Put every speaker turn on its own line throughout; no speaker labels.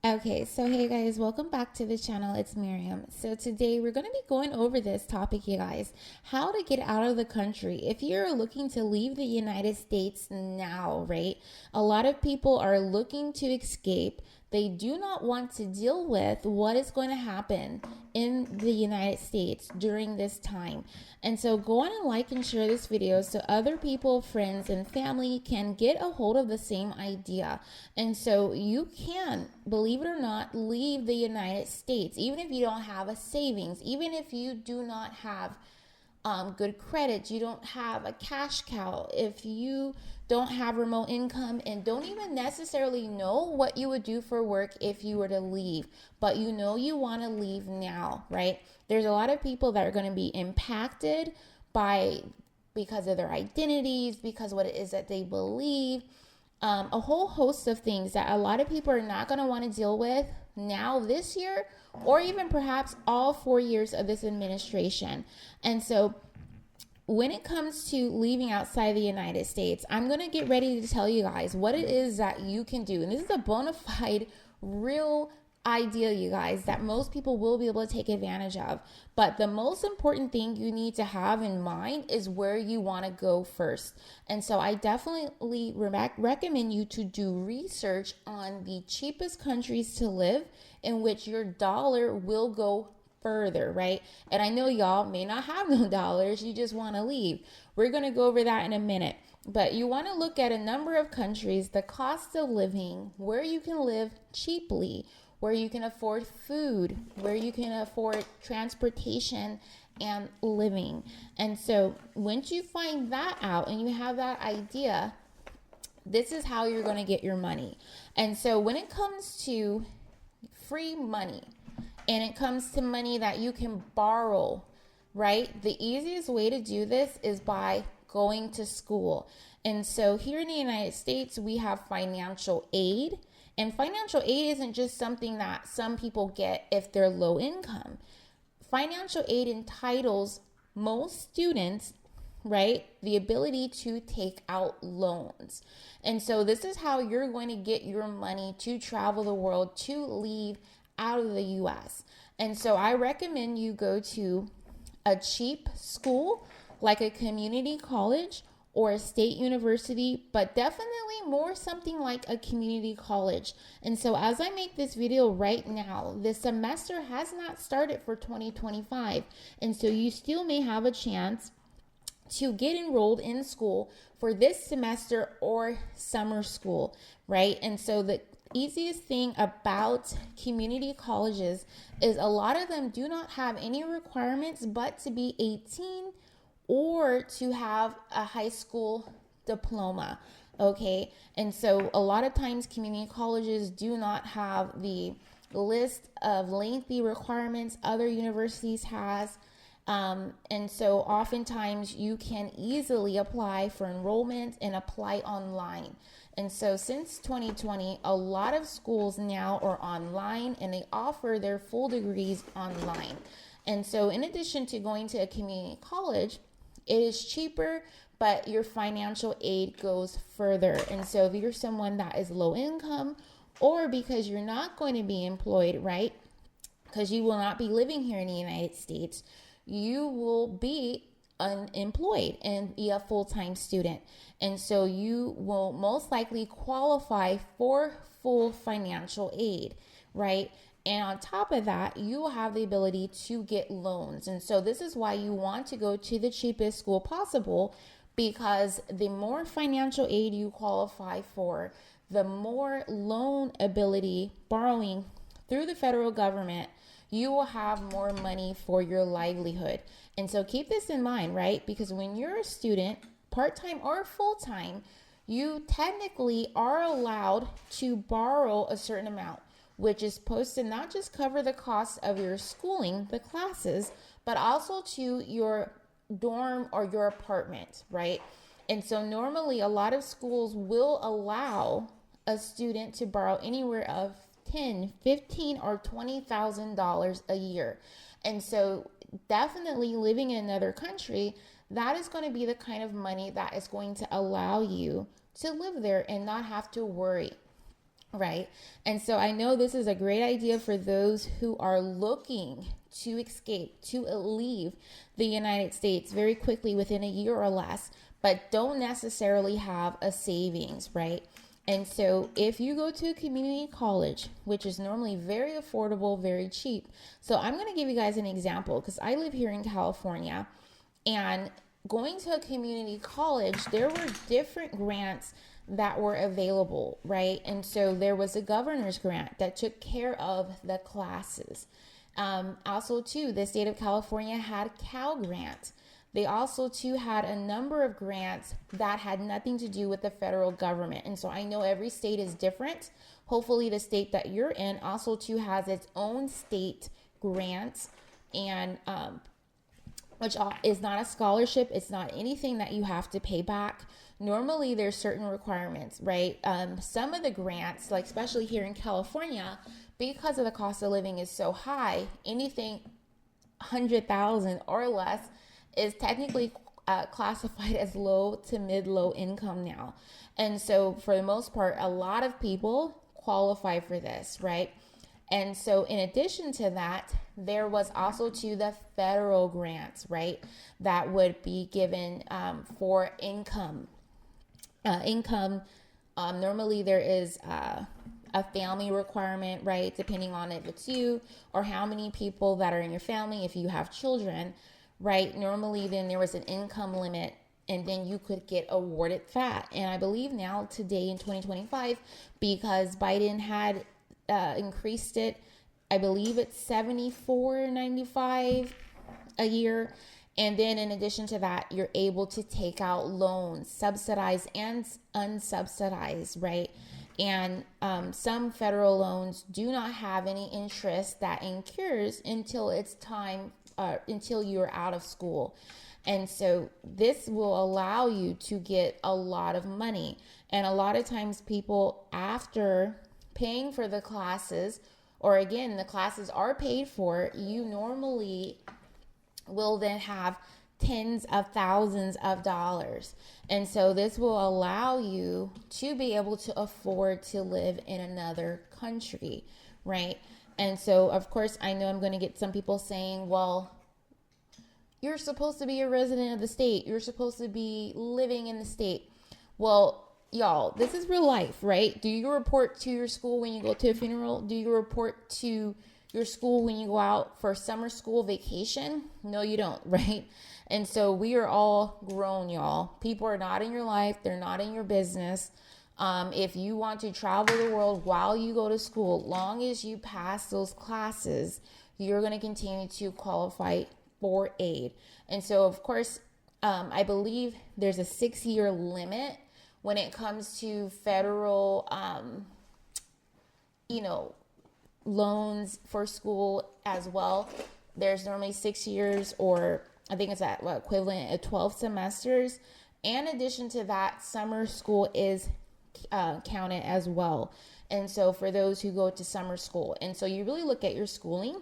Okay, so hey guys, welcome back to the channel. It's Miriam. So today we're going to be going over this topic, you guys, how to get out of the country. If you're looking to leave the United States now, right? A lot of people are looking to escape. They do not want to deal with what is going to happen in the United States during this time. And so go on and like and share this video so other people, friends, and family can get a hold of the same idea. And so you can, believe it or not, leave the United States, even if you don't have a savings, even if you do not have good credit, you don't have a cash cow, if you don't have remote income and don't even necessarily know what you would do for work if you were to leave, but you know you want to leave now, right? There's a lot of people that are going to be impacted because of their identities, because what it is that they believe, a whole host of things that a lot of people are not going to want to deal with now this year, or even perhaps all 4 years of this administration. And so when it comes to leaving outside the United States, I'm going to get ready to tell you guys what it is that you can do. And this is a bona fide, real idea, you guys, that most people will be able to take advantage of. But the most important thing you need to have in mind is where you want to go first. And so I definitely recommend you to do research on the cheapest countries to live in which your dollar will go further, right? And I know y'all may not have no dollars, you just want to leave. We're going to go over that in a minute. But you want to look at a number of countries, the cost of living, where you can live cheaply, where you can afford food, where you can afford transportation and living. And so once you find that out and you have that idea, this is how you're going to get your money. And so when it comes to free money and it comes to money that you can borrow, right? The easiest way to do this is by going to school. And so here in the United States, we have financial aid. And financial aid isn't just something that some people get if they're low income. Financial aid entitles most students, right, the ability to take out loans. And so this is how you're going to get your money to travel the world, to leave out of the US. And so I recommend you go to a cheap school like a community college or a state university, but definitely more something like a community college. And so as I make this video right now, the semester has not started for 2025. And so you still may have a chance to get enrolled in school for this semester or summer school, right? And so the easiest thing about community colleges is a lot of them do not have any requirements but to be 18 or to have a high school diploma, okay? And so a lot of times community colleges do not have the list of lengthy requirements other universities has. And so oftentimes you can easily apply for enrollment and apply online. And so since 2020, a lot of schools now are online and they offer their full degrees online. And so in addition to going to a community college, it is cheaper, but your financial aid goes further. And so if you're someone that is low income, or because you're not going to be employed, right? Because you will not be living here in the United States, you will be unemployed and be a full-time student. And so you will most likely qualify for full financial aid, right? And on top of that, you will have the ability to get loans. And so this is why you want to go to the cheapest school possible, because the more financial aid you qualify for, the more loan ability, borrowing through the federal government, you will have more money for your livelihood. And so keep this in mind, right? Because when you're a student, part-time or full-time, you technically are allowed to borrow a certain amount, which is supposed to not just cover the cost of your schooling, the classes, but also to your dorm or your apartment, right? And so normally a lot of schools will allow a student to borrow anywhere of $10, $15, or $20,000 a year. And so definitely living in another country, that is going to be the kind of money that is going to allow you to live there and not have to worry. right? And so I know this is a great idea for those who are looking to escape, to leave the United States very quickly within a year or less, but don't necessarily have a savings, right? And so if you go to a community college, which is normally very affordable, very cheap. So I'm going to give you guys an example because I live here in California, and going to a community college, there were different grants that were available, right? And so there was a governor's grant that took care of the classes. Also, too, the state of California had Cal Grant. They also, too, had a number of grants that had nothing to do with the federal government. And so I know every state is different. Hopefully the state that you're in also, too, has its own state grants, and which is not a scholarship. It's not anything that you have to pay back. Normally, there's certain requirements, right? Some of the grants, like especially here in California, because of the cost of living is so high, anything 100,000 or less is technically classified as low to mid-low income now. And so for the most part, a lot of people qualify for this, right? And so in addition to that, there was also to the federal grants, right, that would be given for income. Normally there is a family requirement, right, depending on if it's you or how many people that are in your family, if you have children, right? Normally then there was an income limit, and then you could get awarded that. And I believe now today in 2025, because Biden had increased it, I believe it's $74.95 a year. And then in addition to that, you're able to take out loans, subsidized and unsubsidized, right? And some federal loans do not have any interest that incurs until it's time, until you're out of school. And so this will allow you to get a lot of money. And a lot of times people, after paying for the classes, or again, the classes are paid for, you normally will then have tens of thousands of dollars. And so this will allow you to be able to afford to live in another country, right? And so, of course, I know I'm going to get some people saying, well, you're supposed to be a resident of the state. You're supposed to be living in the state. Well, y'all, this is real life, right? Do you report to your school when you go to a funeral? Do you report to your school when you go out for summer school vacation? No, you don't, right? And so we are all grown, y'all. People are not in your life. They're not in your business. If you want to travel the world while you go to school, long as you pass those classes, you're going to continue to qualify for aid. And so, of course, I believe there's a 6-year limit when it comes to federal, loans for school as well. There's normally 6 years, or I think it's at equivalent of 12 semesters. In addition to that, summer school is counted as well. And so for those who go to summer school, and so you really look at your schooling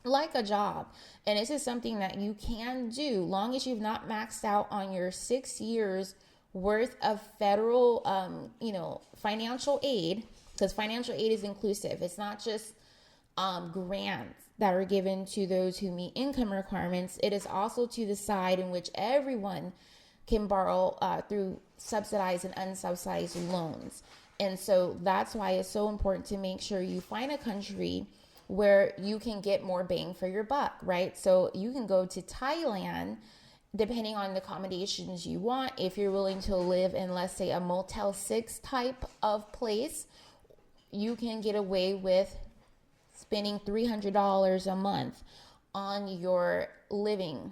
like a job. And this is something that you can do long as you've not maxed out on your 6 years worth of federal, financial aid, because financial aid is inclusive. It's not just grants that are given to those who meet income requirements. It is also to the side in which everyone can borrow through subsidized and unsubsidized loans. And so that's why it's so important to make sure you find a country where you can get more bang for your buck, right? So you can go to Thailand, depending on the accommodations you want. If you're willing to live in, let's say, a Motel 6 type of place, you can get away with spending $300 a month on your living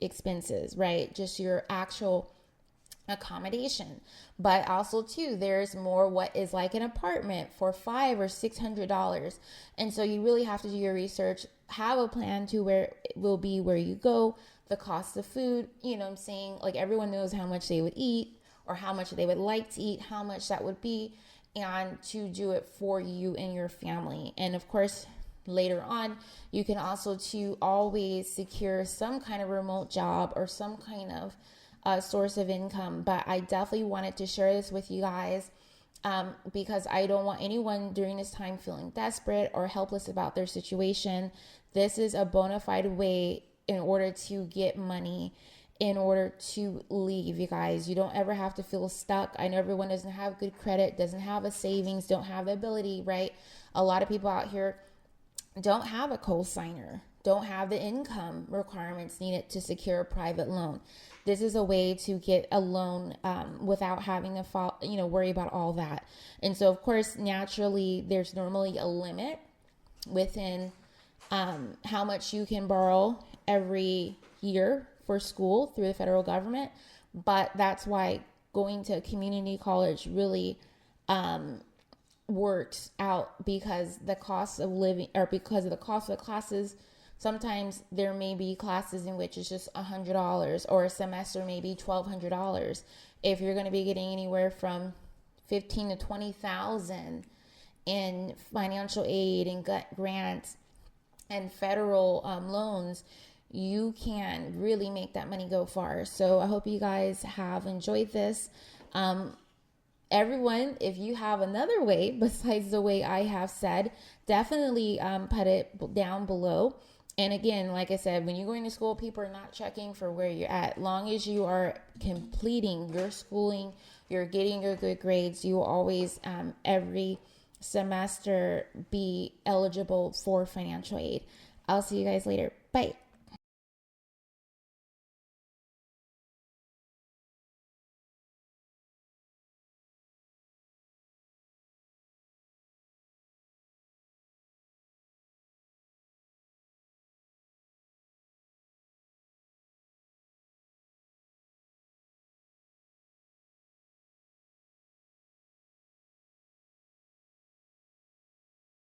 expenses, right? Just your actual accommodation. But also too, there's more what is like an apartment for $500 or $600. And so you really have to do your research, have a plan to where it will be where you go, the cost of food, I'm saying, like everyone knows how much they would eat or how much they would like to eat, how much that would be, and to do it for you and your family. And of course, later on, you can also to always secure some kind of remote job or some kind of source of income. But I definitely wanted to share this with you guys. because I don't want anyone during this time feeling desperate or helpless about their situation. This is a bona fide way in order to get money, in order to leave, you guys. You don't ever have to feel stuck. I know everyone doesn't have good credit, doesn't have a savings, don't have the ability, right? A lot of people out here don't have a co-signer, don't have the income requirements needed to secure a private loan. This is a way to get a loan without having to worry about all that. And so, of course, naturally, there's normally a limit within how much you can borrow every year for school through the federal government. But that's why going to community college really works out, because the cost of living, or because of the cost of the classes. Sometimes there may be classes in which it's just $100, or a semester maybe $1,200. If you're going to be getting anywhere from $15,000 to $20,000 in financial aid and grants and federal loans, you can really make that money go far. So I hope you guys have enjoyed this. Everyone, if you have another way besides the way I have said, definitely put it down below. And again, like I said, when you're going to school, people are not checking for where you're at. Long as you are completing your schooling, you're getting your good grades, you will always, every semester, be eligible for financial aid. I'll see you guys later. Bye.